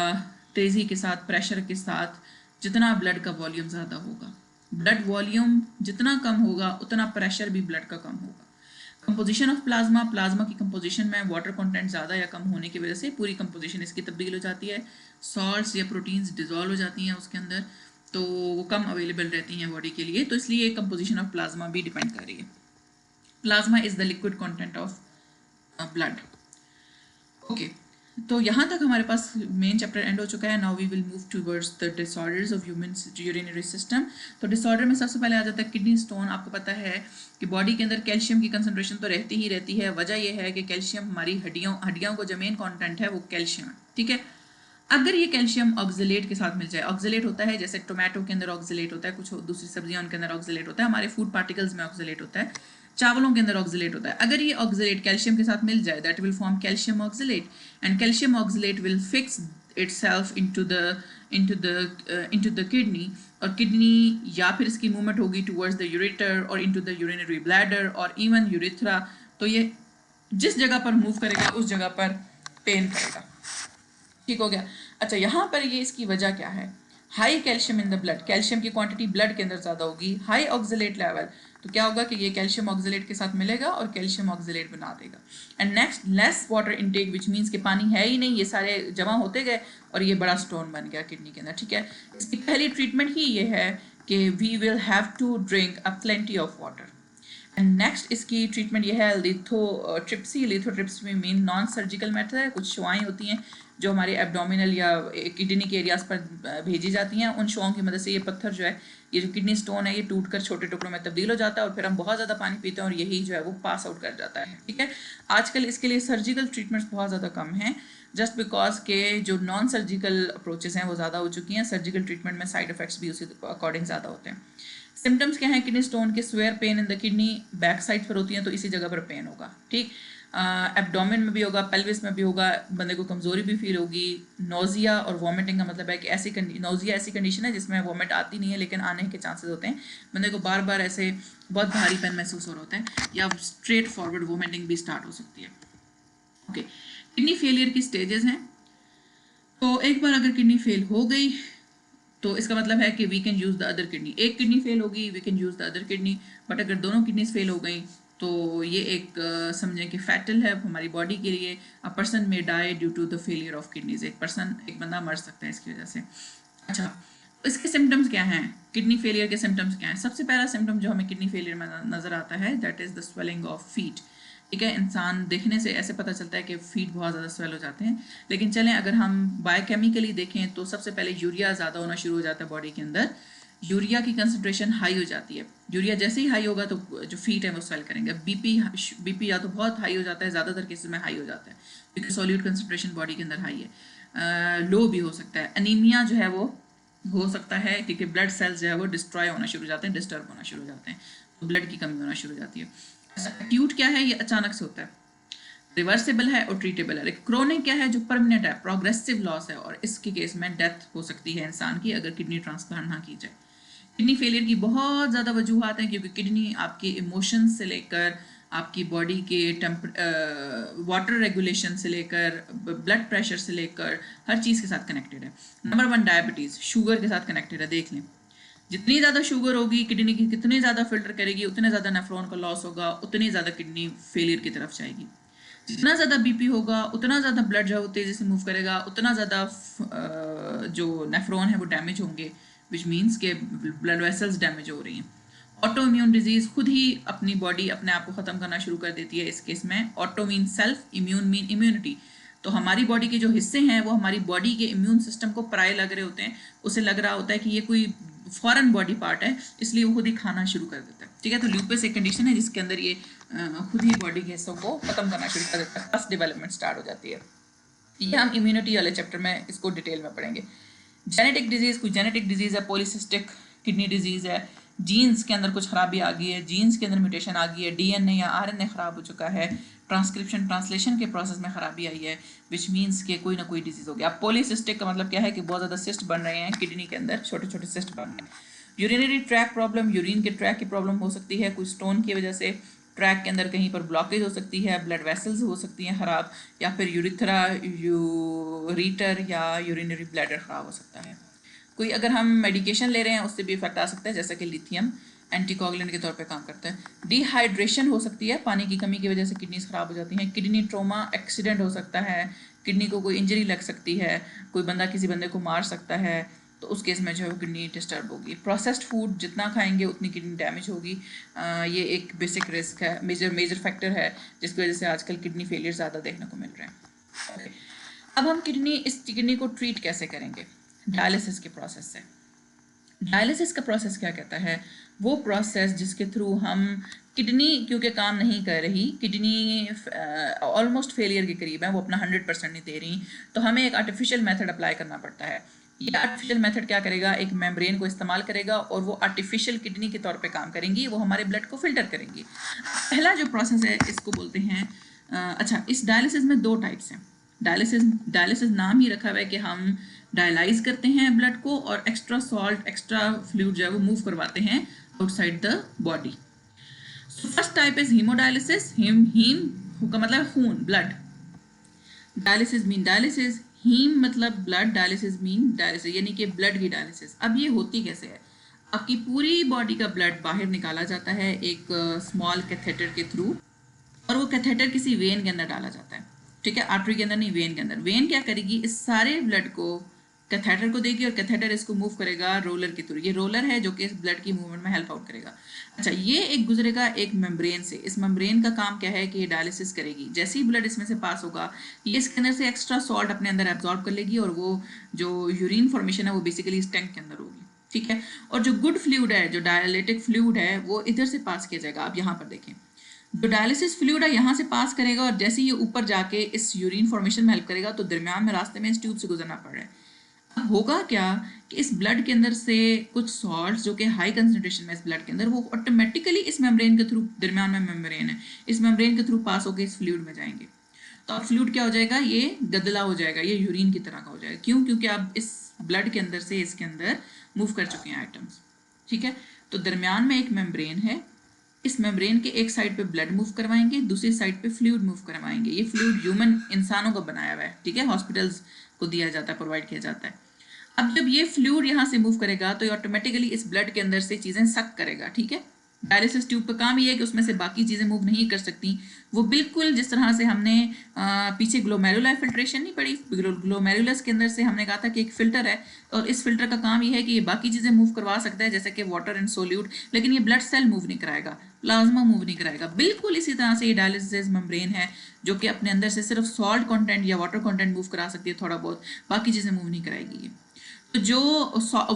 तेज़ी के साथ, प्रेशर के साथ, जितना ब्लड का वॉल्यूम ज़्यादा होगा। ब्लड वॉल्यूम जितना कम होगा उतना प्रेशर भी ब्लड का कम होगा। कंपोजिशन ऑफ प्लाज्मा, प्लाज्मा की कंपोजिशन में वाटर कंटेंट ज़्यादा या कम होने की वजह से पूरी कंपोजिशन इसकी तब्दील हो जाती है। सॉल्ट्स या प्रोटीन्स डिजॉल्व हो जाती हैं उसके अंदर, तो वो कम अवेलेबल रहती हैं बॉडी के लिए, तो इसलिए कंपोजिशन ऑफ प्लाज्मा भी डिपेंड कर रही है। Plasma is the liquid content of blood. Okay, तो यहाँ तक हमारे पास मेन चैप्टर एंड हो चुका है। Now we will move towards the disorders of human urinary system. तो डिसऑर्डर में सबसे पहले आ जाता है किडनी स्टोन। आपको पता है कि बॉडी के अंदर कैल्शियम की कंसंट्रेशन तो रहती ही रहती है। वजह यह है कि कैल्शियम हमारी हड्डियों को जो मेन कॉन्टेंट है वो कैल्शियम है। ठीक है, अगर ये कैल्शियम ऑक्सलेट के साथ मिल जाए, ऑक्सलेट होता है जैसे टोमेटो के अंदर ऑक्सलेट होता है, कुछ दूसरी सब्जियां उनके अंदर ऑक्सलेट होता है, हमारे फूड पार्टिकल्स में ऑक्सलेट होता है, चावलों के अंदर ऑक्सलेट होता है। अगर ये ऑक्सलेट कैल्शियम के साथ मिल जाए, that will form calcium oxalate, and calcium oxalate will fix itself into the kidney, और किडनी या फिर इसकी मूवमेंट होगी टूवर्ड्स द यूरेटर और इनटू द यूरिनरी ब्लैडर और इवन यूरेथ्रा। तो ये जिस जगह पर मूव करेगा उस जगह पर पेन करेगा। ठीक हो गया। अच्छा, यहाँ पर ये इसकी वजह क्या है? High calcium in the blood, calcium की क्वांटिटी ब्लड के अंदर ज़्यादा होगी। हाई ऑक्सलेट लेवल, तो क्या होगा कि ये कैल्शियम ऑक्सलेट के साथ मिलेगा और कैल्शियम ऑक्सलेट बना देगा। And next, less water intake, which means कि पानी है ही नहीं, ये सारे जमा होते गए और ये बड़ा स्टोन बन गया किडनी के अंदर। ठीक है, इसकी पहली ट्रीटमेंट ही ये है कि we will have to drink a plenty of water. And next इसकी ट्रीटमेंट ये है lithotripsy. Lithotripsy mean non surgical method है। कुछ शुआएँ होती हैं जो हमारे एब्डोमिनल या किडनी के एरियाज पर भेजी जाती हैं। उन शुआओं की मदद से ये पत्थर जो है, ये जो किडनी स्टोन है, ये टूटकर छोटे टुकड़ों में तब्दील हो जाता है और फिर हम बहुत ज़्यादा पानी पीते हैं और यही जो है वो पास आउट कर जाता है। ठीक है, आजकल इसके लिए सर्जिकल ट्रीटमेंट्स बहुत ज़्यादा कम हैं, जस्ट बिकॉज के जो नॉन सर्जिकल अप्रोचेस हैं वो ज़्यादा हो चुकी हैं। सर्जिकल ट्रीटमेंट में साइड इफेक्ट्स भी उसी अकॉर्डिंग ज़्यादा होते हैं। सिम्टम्स क्या है किडनी स्टोन के? Swear pain in the kidney, back side पर होती हैं तो इसी जगह पर पेन होगा। ठीक, एब्डोमेन में भी होगा, पेल्विस में भी होगा, बंदे को कमज़ोरी भी फील होगी। नोजिया और वॉमिटिंग का मतलब है कि नोजिया ऐसी कंडीशन है जिसमें वॉमिट आती नहीं है लेकिन आने के चांसेस होते हैं। बंदे को बार बार ऐसे बहुत भारीपन महसूस हो रहा होता है, या स्ट्रेट फॉरवर्ड वॉमिटिंग भी स्टार्ट हो सकती है। ओके, किडनी फेलियर की स्टेजेस हैं। तो एक बार अगर किडनी फेल हो गई तो इसका मतलब है कि we can use the other kidney. एक किडनी फेल होगी, we can use the other kidney. But अगर दोनों किडनीज फेल हो गई तो ये एक समझें कि फैटल है हमारी बॉडी के लिए। A person may die due to the failure of kidneys. एक बंदा मर सकता है इसकी वजह से। अच्छा, तो इसके सिम्टम्स क्या हैं? किडनी फेलियर के सिम्टम्स क्या हैं? सबसे पहला सिम्टम जो हमें किडनी फेलियर में नज़र आता है, that is the swelling of feet. ठीक है, इंसान देखने से ऐसे पता चलता है कि फीट बहुत ज़्यादा स्वेल हो जाते हैं, लेकिन चलें अगर हम बायोकेमिकली देखें तो सबसे पहले यूरिया ज़्यादा होना शुरू हो जाता है बॉडी के अंदर। यूरिया की कंसंट्रेशन हाई हो जाती है। यूरिया जैसे ही हाई होगा तो जो फीट है वो स्वेल करेंगे। बीपी या तो बहुत हाई हो जाता है, ज़्यादातर केसेस में हाई हो जाता है क्योंकि सॉल्यूट कंसंट्रेशन बॉडी के अंदर हाई है। लो भी हो सकता है। एनीमिया जो है वो हो सकता है क्योंकि ब्लड सेल्स जो है वो डिस्ट्रॉय होना शुरू हो जाते हैं, डिस्टर्ब होना शुरू हो जाते हैं, तो ब्लड की कमी होना शुरू हो जाती है। एक्यूट क्या है? ये अचानक से होता है, रिवर्सिबल है और ट्रीटेबल है। क्रोनिक क्या है? जो परमानेंट है, प्रोग्रेसिव लॉस है, और इसके केस में डेथ हो सकती है इंसान की अगर किडनी ट्रांसप्लांट ना की जाए। किडनी फेलियर की बहुत ज़्यादा वजूहत हैं क्योंकि किडनी आपके इमोशंस से लेकर आपकी बॉडी के वाटर रेगुलेशन से लेकर ब्लड प्रेशर से लेकर हर चीज़ के साथ कनेक्टेड है। नंबर 1 डायबिटीज़, शुगर के साथ कनेक्टेड है। देख लें, जितनी ज़्यादा शुगर होगी किडनी की कितनी ज़्यादा फिल्टर करेगी, उतने ज़्यादा नेफ्रॉन का लॉस होगा, उतनी ज़्यादा किडनी फेलियर की तरफ जाएगी। जितना ज़्यादा बीपी होगा उतना ज़्यादा ब्लड जो है वो तेज़ी से मूव करेगा, उतना ज़्यादा जो नेफ्रॉन है वो डैमेज होंगे, विच मीन्स के ब्लड वेसल्स डैमेज हो रही हैं। ऑटो इम्यून डिजीज़ खुद ही अपनी बॉडी अपने आप को ख़त्म करना शुरू कर देती है। इस केस में auto mean self, immune mean immunity. तो हमारी बॉडी के जो हिस्से हैं वो हमारी बॉडी के इम्यून सिस्टम को पराये लग रहे होते हैं, उसे लग रहा होता है कि ये कोई फॉरेन बॉडी पार्ट है, इसलिए वो खुद ही खाना शुरू कर देता है। ठीक है, तो ल्यूपस एक कंडीशन है जिसके अंदर ये खुद ही बॉडी के हिस्सों को खत्म करना शुरू कर देता है, फर्स्ट डेवलपमेंट स्टार्ट हो जाती है। ये हम इम्यूनिटी वाले चैप्टर में इसको डिटेल में पढ़ेंगे। जेनेटिक डिजीज़, कोई जेनेटिक डिजीज़ है, पॉलीसिस्टिक किडनी डिजीज़ है, जीन्स के अंदर कुछ खराबी आ गई है, जीन्स के अंदर म्यूटेशन आ गई है, डीएनए या आरएनए ख़राब हो चुका है, ट्रांसक्रिप्शन ट्रांसलेशन के प्रोसेस में ख़राबी आई है, विच मीन्स के कोई ना कोई डिजीज़ हो गया। अब पॉलीसिस्टिक का मतलब क्या है कि बहुत ज़्यादा सिस्ट बन रहे हैं किडनी के अंदर, छोटे छोटे सिस्ट बन रहे हैं। यूरिनरी ट्रैक प्रॉब्लम, यूरिन के ट्रैक की प्रॉब्लम हो सकती है, कोई स्टोन की वजह से ट्रैक के अंदर कहीं पर ब्लॉकेज हो सकती है, ब्लड वेसल्स हो सकती हैं ख़राब, या फिर यूरिथ्रा, यूरीटर या यूरिनरी ब्लैडर ख़राब हो सकता है। कोई अगर हम मेडिकेशन ले रहे हैं उससे भी इफेक्ट आ सकता है, जैसा कि लिथियम एंटीकोगुलेंट के तौर पे काम करता है। डिहाइड्रेशन हो सकती है, पानी की कमी की वजह से किडनीज ख़राब हो जाती हैं। किडनी ट्रोमा, एक्सीडेंट हो सकता है, किडनी को कोई इंजरी लग सकती है, कोई बंदा किसी बंदे को मार सकता है, तो उस केस में जो है वो किडनी डिस्टर्ब होगी। प्रोसेस्ड फूड जितना खाएंगे उतनी किडनी डैमेज होगी। ये एक बेसिक रिस्क है, मेजर फैक्टर है जिसकी वजह से आजकल किडनी फेलियर ज़्यादा देखने को मिल रहे हैं। अब हम इस किडनी को ट्रीट कैसे करेंगे? डायलिसिस के प्रोसेस से। डायलिसिस का प्रोसेस क्या कहता है? वो प्रोसेस जिसके थ्रू हम किडनी क्योंकि काम नहीं कर रही, किडनी ऑलमोस्ट फेलियर के करीब है, वो अपना 100% नहीं दे रही, तो हमें एक आर्टिफिशियल मेथड अप्लाई करना पड़ता है। ये आर्टिफिशियल मेथड क्या करेगा? एक मेम्ब्रेन को इस्तेमाल करेगा और वो आर्टिफिशियल किडनी के तौर पे काम करेंगी, वो हमारे ब्लड को फिल्टर करेंगी। पहला जो प्रोसेस है इसको बोलते हैं अच्छा, इस डायलिसिस में 2 टाइप्स हैं। डायलिसिस नाम ही रखा हुआ है कि हम डायलाइज करते हैं ब्लड को और एक्स्ट्रा सॉल्ट, एक्स्ट्रा फ्लूइड जो है वो मूव करवाते हैं outside the body. First type is haemodialysis. Haem का मतलब खून, blood. Dialysis mean dialysis, haem मतलब ब्लड, डायलिसिस मीन डायलिसिस यानी कि ब्लड की डायलिसिस। अब ये होती कैसे है? आपकी पूरी बॉडी का ब्लड बाहर निकाला जाता है एक स्मॉल कैथेटर के थ्रू, और वो कैथेटर किसी वेन के अंदर डाला जाता है। ठीक है, आर्टरी के अंदर नहीं, वेन के अंदर। वेन क्या करेगी? इस सारे ब्लड को कैथेटर को देगी और कैथेटर इसको मूव करेगा रोलर के थ्रू। ये रोलर है जो कि इस ब्लड की मूवमेंट में हेल्प आउट करेगा। अच्छा, ये एक गुजरेगा एक मेम्ब्रेन से। इस मेम्ब्रेन का काम क्या है कि ये डायलिसिस करेगी। जैसे ही ब्लड इसमें से पास होगा, ये इसके अंदर से एक्स्ट्रा सॉल्ट अपने अंदर एब्जॉर्ब कर लेगी और वो जो यूरिन फॉर्मेशन है वो बेसिकली इस टैंक के अंदर होगी। ठीक है, और जो गुड फ्लूइड है, जो डायलिटिक फ्लूइड है, वो इधर से पास किया जाएगा। आप यहाँ पर देखें, जो डायलिसिस फ्लूइड है यहाँ से पास करेगा और जैसे ये ऊपर जाके इस यूरिन फॉर्मेशन में हेल्प करेगा, तो दरमियान में रास्ते में इस ट्यूब से गुजरना पड़ रहा है। अब होगा क्या कि इस ब्लड के अंदर से कुछ सॉल्ट्स जो कि हाई कंसंट्रेशन में इस ब्लड के अंदर, वो ऑटोमेटिकली इस मेम्ब्रेन के थ्रू, दरमियान में मेम्ब्रेन है, इस मेम्ब्रेन के थ्रू पास होकर इस फ्लूइड में जाएंगे। तो अब फ्लूइड क्या हो जाएगा? ये गदला हो जाएगा, ये यूरिन की तरह का हो जाएगा। क्यों? क्योंकि आप इस ब्लड के अंदर से इसके अंदर मूव कर चुके हैं आइटम्स। ठीक है, तो दरमियान में एक मेम्ब्रेन है, इस मेम्ब्रेन के एक साइड पे ब्लड मूव करवाएंगे, दूसरी साइड पे फ्लूइड मूव करवाएंगे। ये फ्लूइड ह्यूमन इंसानों का बनाया हुआ है। ठीक है, हॉस्पिटल्स को दिया जाता है, प्रोवाइड किया जाता है। अब जब ये फ्लूइड यहाँ से मूव करेगा तो ये ऑटोमेटिकली इस ब्लड के अंदर से चीज़ें सक करेगा। ठीक है, डायलिसिस ट्यूब का काम ये है कि उसमें से बाकी चीज़ें मूव नहीं कर सकती। वो बिल्कुल जिस तरह से हमने पीछे ग्लोमेरुलर फिल्ट्रेशन नहीं पड़ी, ग्लोमेरुलस के अंदर से हमने कहा था कि एक फिल्टर है, और इस फिल्टर का काम ये है कि ये बाकी चीज़ें मूव करवा सकता है जैसे कि वाटर एंड सोल्यूट, लेकिन ये ब्लड सेल मूव नहीं कराएगा, प्लाज्मा मूव नहीं कराएगा। बिल्कुल इसी तरह से ये डायलिसिस मेम्ब्रेन है जो कि अपने अंदर से सिर्फ सॉल्ट कॉन्टेंट या वाटर कॉन्टेंट मूव करा सकती है थोड़ा बहुत, बाकी चीज़ें मूव नहीं कराएगी। तो जो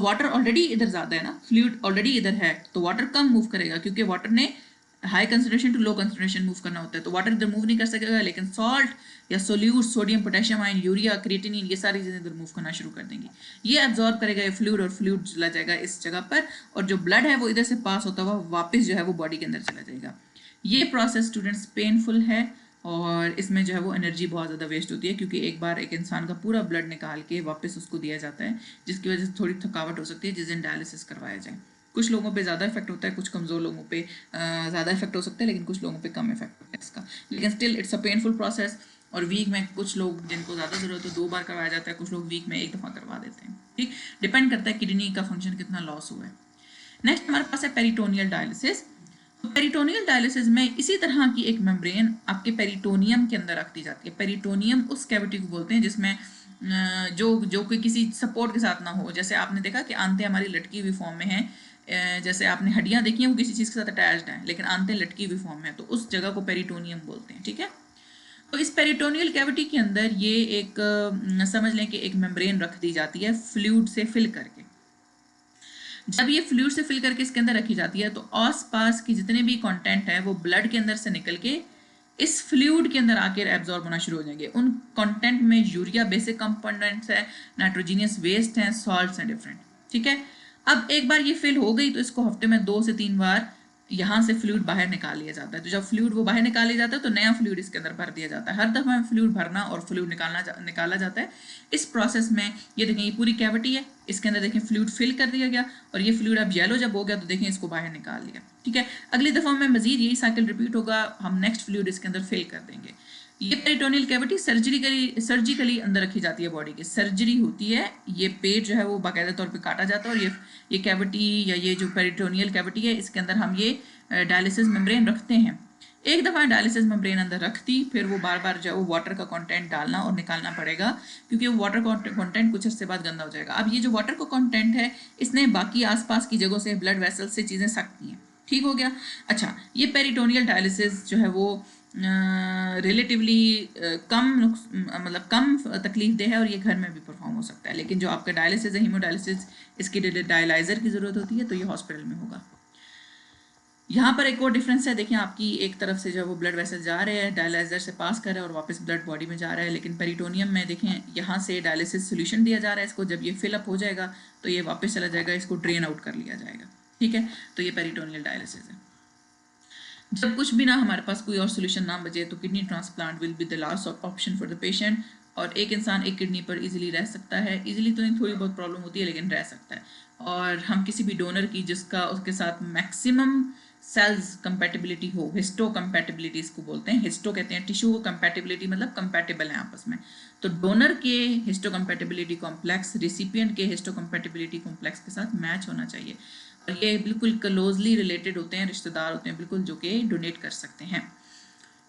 वाटर ऑलरेडी इधर ज़्यादा है ना, फ्लूइड ऑलरेडी इधर है, तो वाटर कम मूव करेगा क्योंकि वाटर ने high concentration to low concentration move करना होता है, तो वाटर इधर मूव नहीं कर सकेगा, लेकिन सॉल्ट या solute, sodium, potassium ion, urea, creatinine, ये सारी चीज़ें इधर मूव करना शुरू कर देंगी। ये एब्जॉर्ब करेगा ये फ्लूइड और फ्लूइड चला जाएगा इस जगह पर, और जो ब्लड है वो इधर से पास होता हुआ वापस जो है वो बॉडी के अंदर चला जाएगा। ये प्रोसेस स्टूडेंट्स पेनफुल है और इसमें जो है वो एनर्जी बहुत ज़्यादा वेस्ट होती है, क्योंकि एक बार एक इंसान का पूरा ब्लड निकाल के वापस उसको दिया जाता है, जिसकी वजह से थोड़ी थकावट हो सकती है जिस दिन डायलिसिस करवाया जाए। कुछ लोगों पे ज़्यादा इफेक्ट होता है, कुछ कमज़ोर लोगों पे ज़्यादा इफेक्ट हो सकता है, लेकिन कुछ लोगों पे कम इफेक्ट होता है इसका, लेकिन still it's a painful process. और वीक में कुछ लोग जिनको ज़्यादा ज़रूरत है 2 बार करवाया जाता है, कुछ लोग वीक में 1 दफ़ा करवा देते हैं, ठीक, डिपेंड करता है किडनी का फंक्शन कितना लॉस हुआ है। नेक्स्ट हमारे पास है पेरिटोनियल डायलिसिस। तो पेरिटोनियल डायलिसिस में इसी तरह की एक मेम्ब्रेन आपके पेरिटोनियम के अंदर रख दी जाती है। पेरिटोनियम उस कैविटी को बोलते हैं जिसमें जो जो कोई किसी सपोर्ट के साथ ना हो। जैसे आपने देखा कि आंतें हमारी लटकी हुई फॉर्म में हैं, जैसे आपने हड्डियां देखी हैं वो किसी चीज़ के साथ अटैच्ड हैं, लेकिन आंतें लटकी हुई फॉर्म में, तो उस जगह को पेरिटोनियम बोलते हैं, ठीक है। तो इस पेरिटोनियल कैविटी के अंदर ये एक समझ लें कि एक मेम्ब्रेन रख दी जाती है फ्लूइड से फिल करके। जब ये फ्लूइड से फिल करके इसके अंदर रखी जाती है तो आसपास की जितने भी कंटेंट है वो ब्लड के अंदर से निकल के इस फ्लूइड के अंदर आकर एब्जॉर्ब होना शुरू हो जाएंगे। उन कंटेंट में यूरिया बेसिक कंपोनेंट्स है, नाइट्रोजीनियस वेस्ट हैं, सॉल्ट्स हैं डिफरेंट, ठीक है। अब एक बार ये फिल हो गई तो इसको हफ्ते में 2 से 3 बार यहाँ से फ्लूइड बाहर निकाल लिया जाता है। तो जब फ्लूइड वो बाहर निकाल लिया जाता है तो नया फ्लूइड इसके अंदर भर दिया जाता है। हर दफा फ्लूइड भरना और फ्लूइड निकाला जाता है। इस प्रोसेस में ये देखें, ये पूरी कैविटी है, इसके अंदर देखें फ्लूइड फिल कर दिया गया और ये फ्लूइड अब येलो जब हो गया तो देखें इसको बाहर निकाल लिया, ठीक है। अगली दफा में मजीद यही साइकिल रिपीट होगा, हम नेक्स्ट फ्लूइड इसके अंदर फिल कर देंगे। ये पेरिटोनियल कैविटी सर्जिकली अंदर रखी जाती है बॉडी के, सर्जरी होती है। ये पेट जो है वो बाकायदा तौर पे काटा जाता है और ये कैविटी या ये जो पेरिटोनियल कैविटी है इसके अंदर हम ये डायलिसिस मेम्ब्रेन रखते हैं। एक दफ़ा डायलिसिस मेम्ब्रेन अंदर रखती, फिर वो बार बार जो है वो वाटर का कंटेंट डालना और निकालना पड़ेगा, क्योंकि वो वाटर कंटेंट कुछ अर्से बाद गंदा हो जाएगा। अब ये जो वाटर का कंटेंट है इसने बाकी आसपास की जगहों से, ब्लड वेसल से चीज़ें सकती हैं, ठीक हो गया। अच्छा, ये पेरिटोनियल डायलिसिस जो है वो रिलेटिवली मतलब कम तकलीफ दे है और ये घर में भी परफॉर्म हो सकता है, लेकिन जो आपका डायलिसिस है, हीमोडायलिसिस, इसके लिए डायलाइजर की ज़रूरत होती है, तो ये हॉस्पिटल में होगा। यहाँ पर एक और डिफरेंस है, देखिए आपकी एक तरफ से जो वो ब्लड वेसल जा रहे हैं, डायलाइजर से पास कर रहा है और वापस ब्लड बॉडी में जा रहा है, लेकिन पेरिटोनियम में देखें यहाँ से डायलिसिस सोल्यूशन दिया जा रहा है इसको, जब ये फिलअप हो जाएगा तो ये वापस चला जाएगा, इसको ड्रेन आउट कर लिया जाएगा, ठीक है। तो ये पेरिटोनियल डायलिसिस है। जब कुछ भी ना हमारे पास कोई और सोल्यूशन ना बचे तो kidney transplant will be the last option for the patient. और एक इंसान एक किडनी पर इजीली रह सकता है, इजीली तो नहीं, थोड़ी बहुत प्रॉब्लम होती है लेकिन रह सकता है। और हम किसी भी डोनर की जिसका उसके साथ मैक्सिमम सेल्स कंपैटिबिलिटी हो, हिस्टो कंपैटिबिलिटी इसको बोलते हैं, हिस्टो कहते हैं टिश्यू कंपैटिबिलिटी, मतलब कंपैटिबल है आपस में। तो डोनर के हिस्टो कंपैटिबिलिटी कॉम्प्लेक्स रिसिपिएंट के हिस्टो कंपैटिबिलिटी कॉम्प्लेक्स के साथ मैच होना चाहिए। और ये बिल्कुल क्लोजली रिलेटेड होते हैं, रिश्तेदार होते हैं बिल्कुल, जो कि डोनेट कर सकते हैं।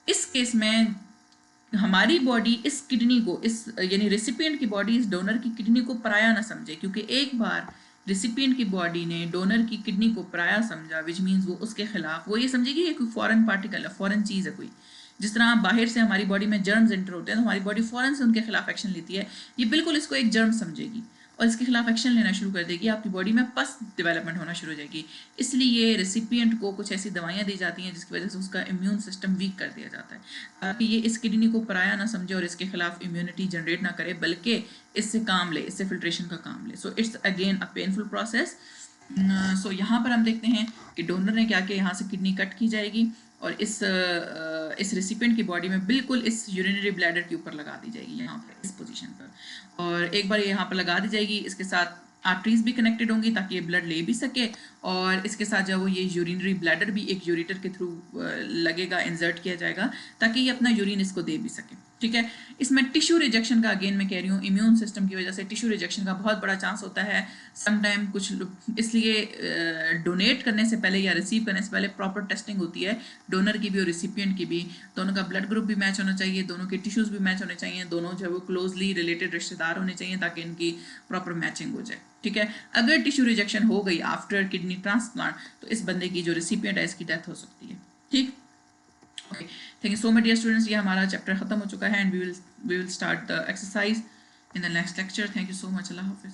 इस केस में हमारी बॉडी इस किडनी को, इस यानी रेसिपिएंट की बॉडी इस डोनर की किडनी को पराया ना समझे, क्योंकि एक बार रेसिपिएंट की बॉडी ने डोनर की किडनी को पराया समझा, विच मीन्स वो उसके खिलाफ, वो ये समझेगी ये कोई फॉरेन पार्टिकल है, फॉरेन चीज़ है कोई। जिस तरह बाहर से हमारी बॉडी में जर्म्स एंटर होते हैं तो हमारी बॉडी फौरन से उनके खिलाफ एक्शन लेती है, ये बिल्कुल इसको एक जर्म समझेगी और इसके खिलाफ एक्शन लेना शुरू कर देगी, आपकी बॉडी में पस डेवलपमेंट होना शुरू हो जाएगी। इसलिए रेसिपिएंट को कुछ ऐसी दवाइयाँ दी जाती हैं जिसकी वजह से उसका इम्यून सिस्टम वीक कर दिया जाता है, ताकि ये इस किडनी को पराया ना समझे और इसके खिलाफ इम्यूनिटी जनरेट ना करे, बल्कि इससे काम ले, इससे फिल्ट्रेशन का काम ले। So it's again a painful process. So यहाँ पर हम देखते हैं कि डोनर ने क्या किया, यहाँ से किडनी कट की जाएगी और इस रेसिपिएंट की बॉडी में बिल्कुल इस यूरिनरी ब्लैडर के ऊपर लगा दी जाएगी, यहाँ पर इस पोजीशन पर। और एक बार यहाँ पर लगा दी जाएगी, इसके साथ आर्टरीज भी कनेक्टेड होंगी ताकि ये ब्लड ले भी सके, और इसके साथ जो वो ये यूरिनरी ब्लैडर भी एक यूरिटर के थ्रू लगेगा, इंसर्ट किया जाएगा ताकि ये अपना यूरिन इसको दे भी सके, ठीक है। इसमें टिश्यू रिजेक्शन का, अगेन मैं कह रही हूँ, इम्यून सिस्टम की वजह से टिश्यू रिजेक्शन का बहुत बड़ा चांस होता है समटाइम। कुछ इसलिए डोनेट करने से पहले या रिसीव करने से पहले प्रॉपर टेस्टिंग होती है, डोनर की भी और रिसिपिएंट की भी। दोनों का ब्लड ग्रुप भी मैच होना चाहिए, दोनों के टिश्यूज़ भी मैच होने चाहिए, दोनों जो है वो क्लोजली रिलेटेड रिश्तेदार होने चाहिए ताकि इनकी प्रॉपर मैचिंग हो जाए, ठीक है। अगर टिश्यू रिजेक्शन हो गई आफ्टर किडनी ट्रांसप्लांट तो इस बंदे की जो रिसिपिएंट है इसकी डेथ हो सकती है, ठीक। Okay, thank you so much dear students, ये हमारा चैप्टर खत्म हो चुका है and we will start the exercise in the next lecture. Thank you so much, अल्लाह हाफिज़।